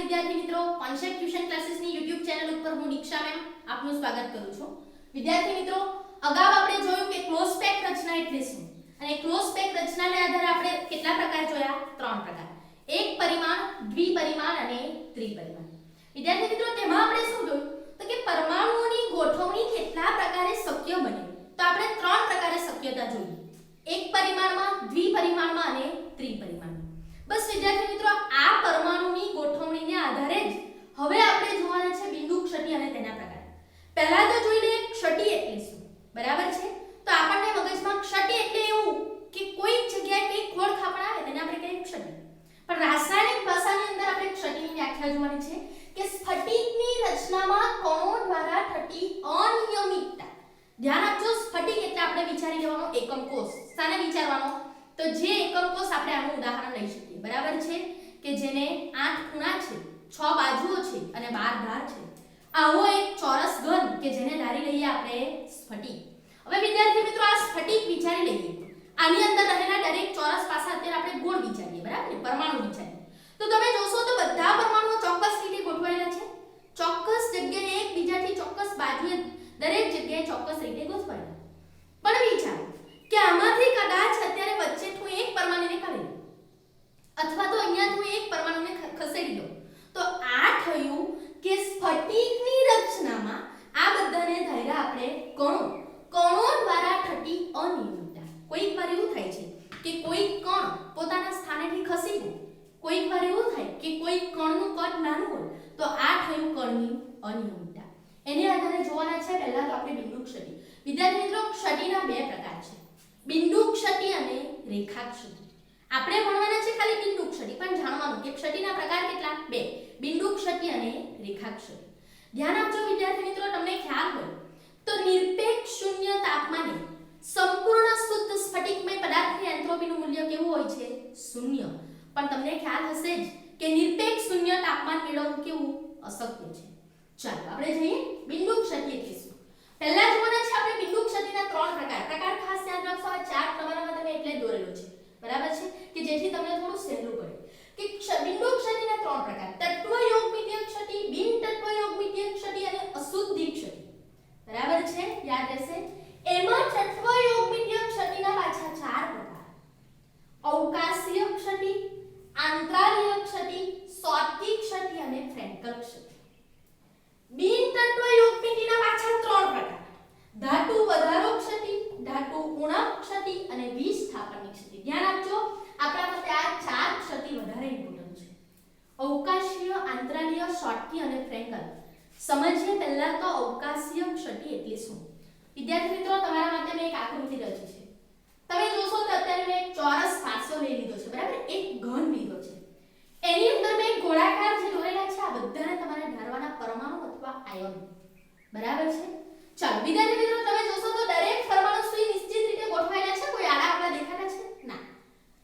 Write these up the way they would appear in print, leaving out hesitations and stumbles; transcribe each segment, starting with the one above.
વિદ્યાર્થી મિત્રો, concept tuition ક્લાસીસની YouTube channel ઉપર હું દીક્ષા મેમ આપનું સ્વાગત કરું છું. વિદ્યાર્થી મિત્રો, અગાઉ આપણે જોયું કે ક્લોઝ પેક રચના એટલે શું અને ક્લોઝ પેક રચનાને આધારે આપણે કેટલા પ્રકાર જોયા? ત્રણ પ્રકાર. એક પરિમાણ, દ્વિપરિમાણ અને ત્રિપરિમાણ. વિદ્યાર્થી મિત્રો, તેમાં આપણે શું જોયું તો કે પરમાણુઓની ગોઠવણી કેટલા પ્રકારે શક્ય બને. તો આપણે ત્રણ પ્રકારે શક્યતા જોઈ. એક પરિમાણમાં, દ્વિપરિમાણમાં અને ત્રિપરિમાણમાં. બસ વિદ્યાર્થી મિત્રો, આ પરમાણુની ગોઠવણીને આધારે જ હવે આપણે જોવાના છે બિંદુ ક્ષતિ અને તેના પ્રકાર. પહેલા તો જોઈ લઈએ ક્ષતિ એટલે શું. બરાબર છે? તો આપણને મગજમાં ક્ષતિ એટલે એવું કે કોઈ જગ્યાએ કઈ ખોડ ખાપણ આવે તેને આપણે કહીએ ક્ષતિ. પણ રાસાયણિક ભાષાની અંદર આપણે ક્ષતિની વ્યાખ્યા જોવાની છે કે સ્ફટિકની રચનામાં કણો દ્વારા થતી અનિયમિતતા. ધ્યાન આપજો, સ્ફટિક એટલે આપણે વિચારી લેવાનો એકમ કોષ. શાને વિચારવાનો? તો જે એકમ કોષ આપણે આનું ઉદાહરણ લઈ શકીએ. બરાબર છે? કે જેને 8 ખૂણા છે, 6 બાજુઓ છે અને 12 ધાર છે. આવો એક ચોરસ ઘન કે જેને ધારી લઈએ આપણે સ્ફટિક. હવે વિદ્યાર્થી મિત્રો, આ સ્ફટિક વિચારી લઈએ. આની અંદર રહેલા દરેક ચોરસ પાસા અત્યારે આપણે ગોળ વિચારીએ. બરાબર ને? પરમાણુ વિચારીએ. તો તમે જોશો તો બધા પરમાણુઓ ચોક્કસ રીતે ગોઠવાયેલા છે. ચોક્કસ જગ્યાએ એકબીજાથી ચોક્કસ બાજુએ દરેક જગ્યાએ ચોક્કસ રીતે ગોઠવાયેલા. પણ વિચારો કે આમાંથી કદાચ અત્યારે વચ્ચેથી એક પરમાણુને કાઢી દો અથવા તો અહીંયાથી એક પરમાણુને ખસેડી દો, તો આ થયું કે સ્ફટિકની રચનામાં આ બધાને ધાર્યા આપણે કણો દ્વારા થતી અનિયમિતતા. કોઈક વાર એવું થાય છે કે કોઈ કણ પોતાના સ્થાનેથી ખસી ગયો, કોઈક વાર એવું થાય કે કોઈ કણનું કદ નાનું હોય, તો આ થયું કણની અનિયમિતતા. એને આધારે જોવાના છે પહેલા તો આપણે બિંદુ ક્ષતિ. વિદ્યાર્થી મિત્રો, ક્ષતિના બે પ્રકાર છે, બિંદુ ક્ષતિ અને રેખા ક્ષતિ. આપણે ભણવાના છે ખાલી બિંદુ ક્ષતિ, પણ જાણવાનું કે ક્ષતિના પ્રકાર કેટલા? બે, બિંદુ ક્ષતિ અને રેખા ક્ષતિ. ધ્યાન આપજો વિદ્યાર્થી મિત્રો, તમને ખ્યાલ હોય તો નિરપેક્ષ શૂન્ય તાપમાને સંપૂર્ણ શુદ્ધ સ્ફટિકમય પદાર્થની એન્ટ્રોપીનું મૂલ્ય કેવું હોય છે? શૂન્ય. પણ તમને ખ્યાલ હશે જ કે નિરપેક્ષ શૂન્ય તાપમાન મેળવવું કેવું અશક્ય છે. ચાલો આપણે જોઈએ બિંદુ ક્ષતિ એટલે શું. પહેલા જોવાના છે આપણે બિંદુ ક્ષતિના ત્રણ પ્રકાર. પ્રકાર ખાસ યાદ રાખશો, આ ચાર્ટ તમારામાં તમે એટલે જ દોરેલો છે. બરાબર છે? કે જેથી તમને થોડું સહેલું પડે કે બિંદુ ક્ષતિના ત્રણ પ્રકાર: તત્વ યોગમિતીય ક્ષતિ, બિન તત્વ યોગમિતીય ક્ષતિ અને અશુદ્ધિ ક્ષતિ. બરાબર છે? યાદ રહેશે. એમાં તત્વ યોગમિતીય ક્ષતિના પાછા ચાર પ્રકાર: અવકાશીય ક્ષતિ, આંતરાલીય ક્ષતિ, શોર્ટી ક્ષતિ અને ફ્રેન્કલ ક્ષતિ. બિન તત્વ યોગમિતિના પાછા ત્રણ પ્રકાર: ધાતુ વધારો ક્ષતિ, ધાતુ ઉણપ ક્ષતિ અને વિસ્થાપનની ક્ષતિ. ધ્યાન આપજો, આપણા માટે આ ચાર ક્ષતિ વધારે ઇમ્પોર્ટન્ટ છે. અવકાશીય, આંતરાલીય, શોર્ટી અને ફ્રેન્કલ. સમજીએ પહેલા તો અવકાશીય ક્ષતિ એટલે શું. વિદ્યાર્થી મિત્રો, તમારા માટે મેં એક આકૃતિ રચી છે. તમે જોશો તો અત્યારે મેં એક ચોરસ પાસો લઈ લીધો છે. બરાબર? એક ઘન લીધો છે. એની અંદર મેં ગોળાકાર જે દોરેલા છે આ બધાને તમારે ધારવાના પરમાણુ અથવા આયન. બરાબર છે? ચાલો વિદ્યાર્થી મિત્રો, તમે જોશો તો દરેક પરમાણુ સુનિશ્ચિત રીતે ગોઠવાયેલા છે. કોઈ આડા અવળા દેખાતા છે? ના.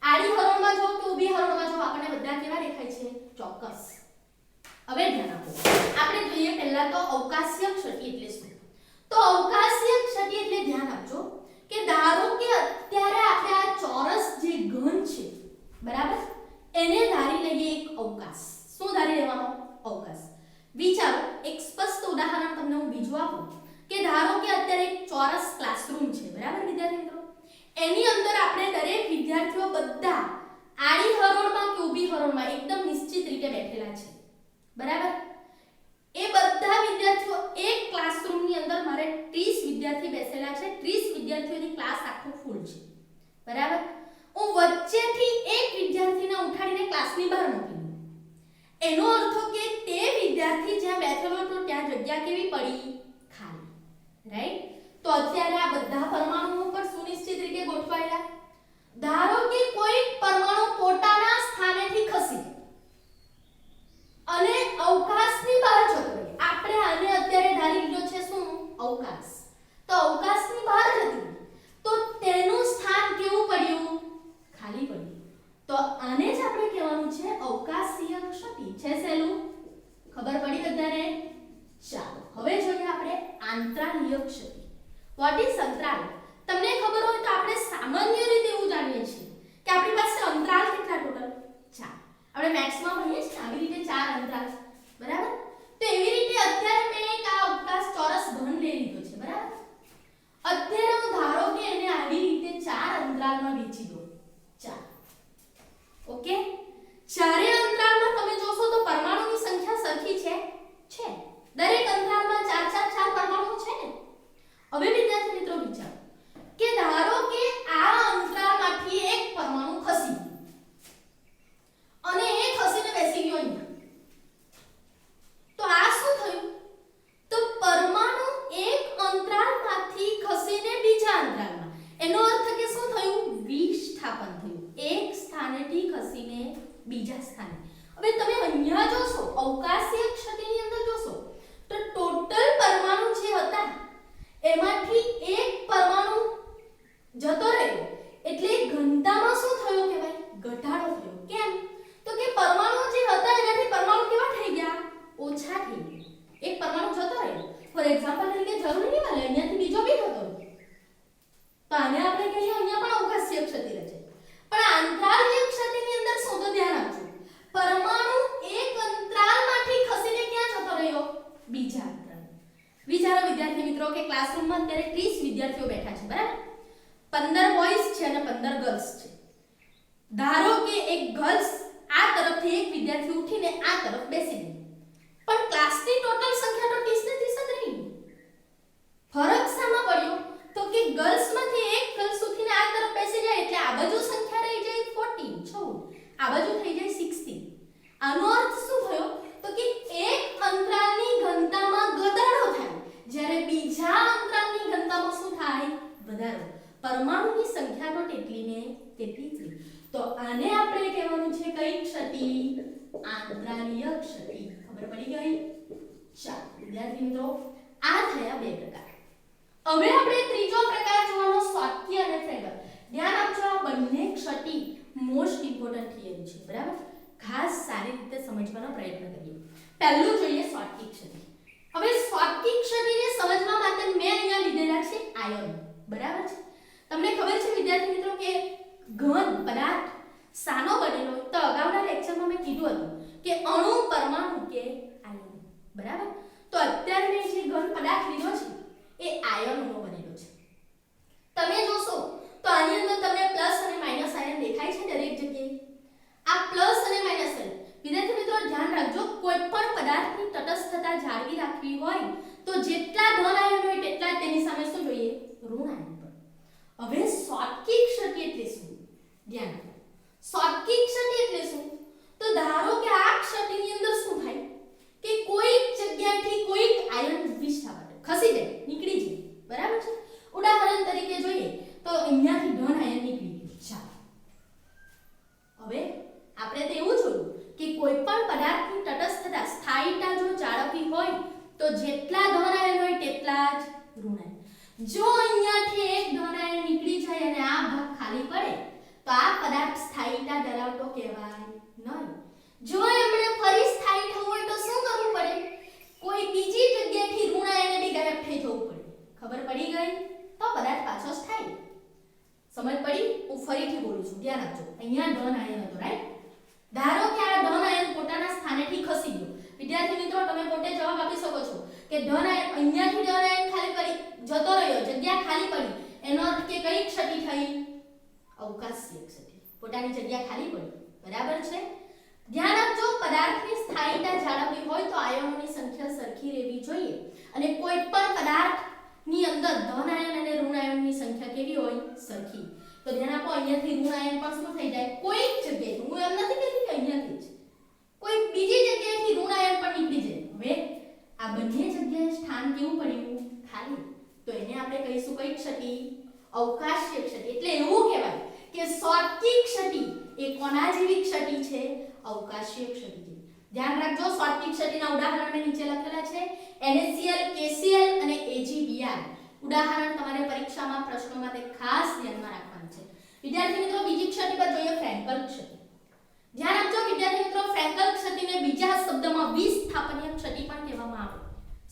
આડી હરોળમાં જો કે ઊભી હરોળમાં જો આપણને બધા કેવા દેખાય છે? ચોક્કસ. હવે ધ્યાન આપો, આપણે જોઈએ પહેલા તો અવકાશીય ક્ષતિ એટલે શું. તો અવકાશીય ક્ષતિ એટલે ધ્યાન આપજો કે ધારો કે અત્યારે આપણે આ ચોરસ જે ઘન છે, બરાબર, એને ધારી લઈએ એક અવકાશ. શું ધારી લેવાનો? અવકાશ. વિચારો, એક સ્પષ્ટ ઉદાહરણ તમને હું બીજું આપું કે ધારો કે અત્યારે એક ચોરસ ક્લાસરૂમ છે. બરાબર વિદ્યાર્થી મિત્રો? એની અંદર આપણે દરેક વિદ્યાર્થીઓ બધા આડી હરોળમાં કે ઊભી હરોળમાં એકદમ નિશ્ચિત રીતે બેઠેલા છે. બરાબર? એ બધા વિદ્યાર્થીઓ એક ક્લાસરૂમની અંદર મારે 30 વિદ્યાર્થી બેસેલા છે. 30 વિદ્યાર્થીઓની ક્લાસ આખો ફૂલ છે. બરાબર? હું વચ્ચેથી એક વિદ્યાર્થીને ઉઠાડીને ક્લાસની બહાર મૂકી દઉં. એનો અર્થ કે તે વિદ્યાર્થી જ્યાં બેઠેલો હતો ત્યાં જગ્યા કેવી પડી? ખાલી. રાઈટ? તો અત્યારે આ બધા પરમાણુઓ પર સુનિશ્ચિત રીતે ગોઠવાયેલા. ધારો કે કોઈ પરમાણુ પોતાના સ્થાનેથી ખસી અને અવકાશની બહાર જતો રહે. આપણે આને અત્યારે ધારી લીધો છે શું? અવકાશ. તો અવકાશની બહાર જતી તો તેનું સ્થાન કેવું પડ્યું? ખાલી પડ્યું. તો આને જ આપણે કહેવાનું છે અવકાશીય ક્ષતિ. છે સહેલું? ખબર પડી બધાને? ચાલો હવે જોઈએ આપણે આંતરાલીય ક્ષતિ. વોટ ઇઝ અંતરાલ? તમને ખબર હોય તો આપણે સામાન્ય રીતે એવું જાણીએ છીએ કે આપણી પાસે અંતરાલ કેટલા ટોટલ? 4. આપણે મેથ્સમાં ભણીએ છીએ આવી રીતે 4 અંતરાલ, બરાબર? તો એવી રીતે અત્યારે મેં એક આ અવકાશ ચોરસ ઘન લઈ લીધો છે, બરાબર? અત્યારે હું ધારો કે એને આવી રીતે 4 અંતરાલમાં વહેંચી દઉં, 4, ઓકે? ચારે અંતરાલમાં તમે જોશો તો પરમાણુની સંખ્યા સરખી છે, દરેક અંતરાલમાં 4 4 4 પરમાણુ છે ને? હવે વિદ્યાર્થી મિત્રો વિચારો કે ધારો કે આ અંતરાલમાંથી એક પરમાણુ ખસી ગયો અને એ ખસીને બેસી ગયો અહીંયા, તો આ શું થયું? તો પરમાણુ એક અંતરાલમાંથી ખસીને બીજા અંતરાલમાં, એનો અર્થ કે શું થયું? વિસ્થાપન થયું, એક સ્થાનેથી ખસીને બીજા સ્થાને. હવે તમે અહીંયા જોશો અવકાશીય ક્ષતિની અંદર જોશો તો ટોટલ પરમાણુ જે હતા એમાંથી એક પરમાણુ જતો રહ્યો, એટલે ઘનતામાં શું થયું કે ભાઈ? ઘટાડો થયો. કેમ? તો કે પરમાણુ જે હતા એનાથી પરમાણુ કેવા થઈ ગયા? ઓછા થઈ ગયા. એક પરમાણુ જતો રહ્યો, ફોર એક્ઝામ્પલ તરીકે જરૂરી નહીં મળે અહીંયાથી બીજો બી જતો રહ્યો, તો આને આપણે કહીએ અહીંયા પણ અવકાશીય ક્ષતિ રચે. પણ આંતરાલીય ક્ષતિની અંદર શું? તો ધ્યાન આપજો, પરમાણુ એક અંતરાલમાંથી ખસીને ક્યાં જતો રહ્યો? બીજા અંતરાલ. વિચારો વિદ્યાર્થી મિત્રો કે ક્લાસરૂમમાં અત્યારે 30 વિદ્યાર્થીઓ બેઠા છે, બરાબર? 15 બોયઝ છે અને 15 ગર્લ્સ છે. ધારો કે એક ગર્લ્સ આ તરફથી એક વિદ્યાર્થી ઉઠીને આ તરફ બેસી ગઈ, પણ ક્લાસની ટોટલ સંખ્યા તો 30 ને 30 જ રહી. ફરક શામાં પડ્યો? તો કે ગર્લ્સમાંથી એક ગર્લ્સ ઉઠીને આ તરફ બેસી જાય એટલે આ બાજુ સંખ્યા રહી જાય 14, 16, આ બાજુ થઈ જાય 16. આનો અર્થ શું થયો? તો કે એક અંતરાલની ઘનતામાં ઘટાડો થાય, જ્યારે બીજા અંતરાલની ઘનતામાં શું થાય? વધારો. પરમાણુની સંખ્યા તો તેટલી ને તેટલી જ. તો આને આપણે કહેવાનું છે કઈ ક્ષતિ? આંતરાલીય ક્ષતિ. ખબર પડી ગઈ? ચાલો વિદ્યાર્થી મિત્રો, આ થયા બે પ્રકાર. હવે આપણે ત્રીજો પ્રકાર જોવાનો, સ્વાત્ય અને ફ્રેગલ. ધ્યાન આપજો, આ બંને ક્ષતિ મોસ્ટ ઇમ્પોર્ટન્ટ થિયરી છે, બરાબર? ખાસ સારી રીતે સમજવાનો પ્રયત્ન કરીએ. પહેલું જોઈએ સ્વાત્યિક ક્ષતિ. હવે સ્વાત્યિક ક્ષતિને સમજવા માટે મેં અહીંયા લીધેલા છે આયન, બરાબર છે? તમને ખબર છે વિદ્યાર્થી મિત્રો કે ઘન પદાર્થ સાનો બનેલો? તો અગાઉના લેક્ચરમાં મેં કીધું હતું કે અણુ, પરમાણુ કે આયન, બરાબર? તો અત્યારે મેં જે ઘન પદાર્થ લીધો છે એ આયનોનો બનેલો છે. તમે જોશો તો આની અંદર તમને પ્લસ અને માઈનસ આયન દેખાય છે દરેક જગ્યાએ. આ પ્લસ અને માઈનસ આયન, વિદ્યાર્થી મિત્રો ધ્યાન રાખજો, કોઈ પણ પદાર્થની તટસ્થતા જાળવી રાખવી હોય તો જેટલા ધન આયન હોય તેટલા જ તેની સામે શું જોઈએ? ઋણ આયન. હવે સ્વાત્યિક ક્ષતિ એટલે શું? ધ્યાન રાખો, સ્વાત્યિક ક્ષતિ એટલે શું? તો ધારો કે આ ક્ષતિની અંદર શું થાય કે કોઈક જગ્યાએથી કોઈક આયન વિસ્થાપન ખસી જાય, નીકળી જાય, બરાબર છે? ઉદાહરણ તરીકે જોઈએ તો અહીંયાથી ધન આયન નીકળી ગયું. ચાલો હવે આપણે તો એવું જોયું કે કોઈ પણ પદાર્થની તટસ્થતા, સ્થાયીતા જો જાળવવી હોય તો જેટલા ધન આયન હોય તેટલા જ ઋણ આયન. જો અહીંયાથી એક ધન આયન નીકળી જાય અને આ ભાગ ખાલી પડે તો આ પદાર્થ સ્થાયીતા ધરાવતો કહેવાય નહીં. જો એમણે ફરી સ્થાયી થવું હોય તો શું કરવું પડે? કોઈ બીજી જગ્યાએથી ઋણ આયન બી ગાયબ થઈ જવું પડે. ખબર પડી ગઈ? તો પદાર્થ પાછો સ્થાયી. સમજ પડી? હું ફરીથી બોલું છું, ધ્યાન આપજો. અહીંયા ધન આયન હતો, રાઈટ? ધારો કે આ ધન આયન પોતાના સ્થાનેથી ખસી ગયો. વિદ્યાર્થી મિત્રો તમે પોતે જવાબ આપી શકો છો કે ધન આયન અહીંયાથી ધન આયન ખાલી પડી જતો રહ્યો, જગ્યા ખાલી પડી, એનો અર્થ કે કઈ ક્ષતિ થઈ? અવકાશીય ક્ષતિ. પોતાની જગ્યા ખાલી પડી, બરાબર છે? ધ્યાન આપજો, પદાર્થની સ્થાયીતા જાળવવી હોય તો આયનોની સંખ્યા સરખી રહેવી જોઈએ અને કોઈ પણ પદાર્થની અંદર ધન આયન અને ઋણ આયનની સંખ્યા કેવી હોય? સરખી. તો ધ્યાન આપો, અહીંયાથી ઋણ આયન પણ શું થઈ જાય? કોઈક જગ્યાએ, હું એમ નથી કહેતી કે અહીંયાથી જ, કોઈ બીજી જગ્યાએથી ઋણ આયન પણ નીકળી જાય. હવે આ બંને જગ્યાએ સ્થાન કેવું પડ્યું? ખાલી. તો એને આપણે કહીશું કઈ ક્ષતિ? અવકાશીય ક્ષતિ. એટલે એવું કહેવાય કે સ્વાત્યિક ક્ષતિ એ કોના જેવી ક્ષતિ છે? અવકાશીય ક્ષતિ જેવી. ધ્યાન રાખજો, સ્વાત્યિક ક્ષતિના ઉદાહરણ મેં નીચે લખેલા છે, NaCl, KCl અને AgBr. ઉદાહરણ તમારે પરીક્ષામાં પ્રશ્નોમાં તે ખાસ ધ્યાનમાં રાખવાનું છે. વિદ્યાર્થી મિત્રો બીજી ક્ષતિ પર જોઈએ, ફ્રેન્કલ ક્ષતિ. ધ્યાન આપજો વિદ્યાર્થી મિત્રો, ફ્રેન્કલ ક્ષતિને બીજા શબ્દમાં વિસ્થાપનીય ક્ષતિ પણ કહેવામાં આવે.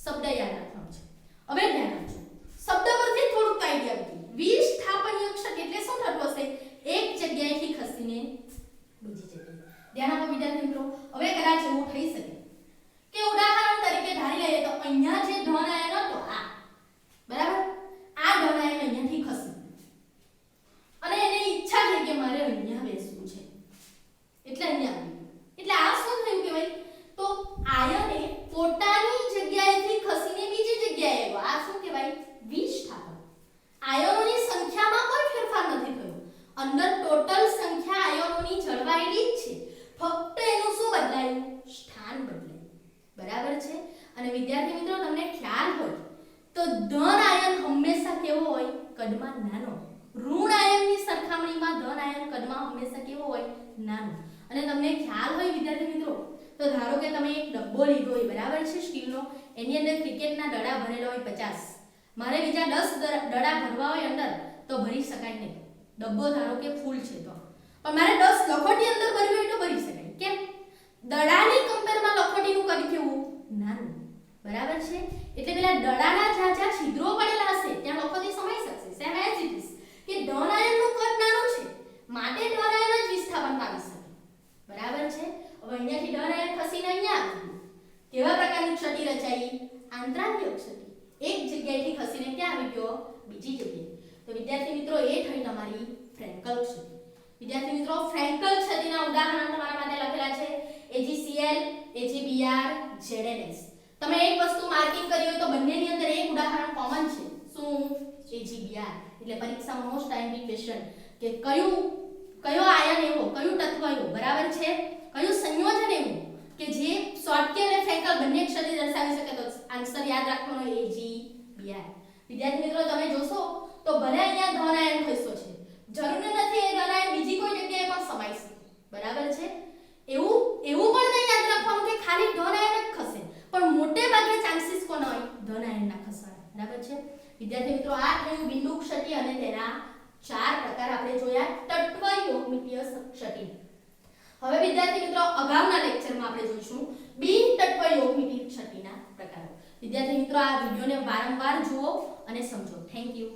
શબ્દ યાદ રાખવાનો છે. હવે ધ્યાન આપજો, શબ્દ પરથી થોડુંક આઈડિયા આપજો. વિસ્થાપનીય ક્ષતિ એટલે શું થતું હશે? એક જગ્યાએથી ખસીને બીજી જગ્યાએ. ધ્યાન આપો વિદ્યાર્થી મિત્રો. હવે કદાચ એવું થઈ વિદ્યાર્થી મિત્રો તમને ખ્યાલ હોય તો ધન આયન હંમેશા કેવો હોય? કદમાં નાનો. ઋણ આયનની સરખામણીમાં ધન આયન કદમાં હંમેશા કેવો હોય? નાનો. અને તમને ખ્યાલ હોય વિદ્યાર્થી મિત્રો તો ધારો કે તમે એક ડબ્બો લીધો હોય, બરાબર છે, સ્ટીલનો. એની અંદર ક્રિકેટના દડા ભરેલા હોય 50. મારે બીજા 10 દડા ભરવા હોય અંદર તો ભરી શકાય નહીં. ડબ્બો ધારો કે ફૂલ છે તો, પણ મારે 10 લખોટી અંદર ભરવી હોય તો ભરી શકાય. કેમ? દડાની કમ્પેરમાં લખોટીનું કદ કેવું? નાનું. બરાબર છે? એટલે પેલા દડાના જ્યાં છિદ્રો પડેલા હશે ત્યાં લખોટી સમાઈ શકશે. સેમ એઝ ઇટ ઇઝ કે ધન આયનનું કદ નાનું છે માટે ધન આયન જ વિસ્થાપન પામી શકે. બરાબર છે? હવે અહીંયાથી ધન આયન ખસીને અહીંયા આવ્યું. કેવા પ્રકારની ક્ષતિ રચાઈ? આંતરાંગીય ક્ષતિ. એક જગ્યાએથી ખસીને ક્યાં આવી ગયો? બીજી જગ્યાએ. તો વિદ્યાર્થી મિત્રો એ થઈ તમારી ફ્રેન્કલ ક્ષતિ. વિદ્યાર્થી મિત્રો ફ્રેન્કલ ક્ષતિના ઉદાહરણ તમારા માટે લખેલા છે AgCl, AgBr, ZnS. તમે એક વસ્તુ માર્કિંગ કરી હોય તો બંનેની અંદર એક ઉદાહરણ કોમન છે. શું? AgBr. એટલે પરીક્ષામાં મોસ્ટ ટાઈમલી ક્વેશ્ચન કે કયો આયન એવો, કયું તત્વ એવું, બરાબર છે, કયું સંયોજન એવું કે જે શોર્ટકી અને ફ્રેન્કલ બંને ક્ષતિ દર્શાવી શકે? તો આન્સર યાદ રાખવાનો AgBr. વિદ્યાર્થી મિત્રો તમે જોશો તો ભલે અહીંયા ધન આયન ખસ્યો છે, જરૂરી નથી એ ધન આયન બીજી કોઈ જગ્યાએ પણ સમાઈ શકે. બરાબર છે? એવું પણ નહીં યાદ રાખવાનું કે ખાલી ધન આયન જ ખસે, પણ મોટે ભાગે ચાન્સીસ કોનો હોય? ધન આયનના ખસવાના. બરાબર છે? વિદ્યાર્થી મિત્રો આ થયું બિંદુ ક્ષતિ અને તેના 4 પ્રકાર આપણે જોયા તત્વ યોગમિતીય ક્ષતિ. હવે વિદ્યાર્થી મિત્રો અગાઉના લેક્ચરમાં આપણે જોઈશું બિન તત્વ યોગમિતીય ક્ષતિના પ્રકારો. વિદ્યાર્થી મિત્રો આ વિડિયોને વારંવાર જુઓ અને સમજો. Thank you.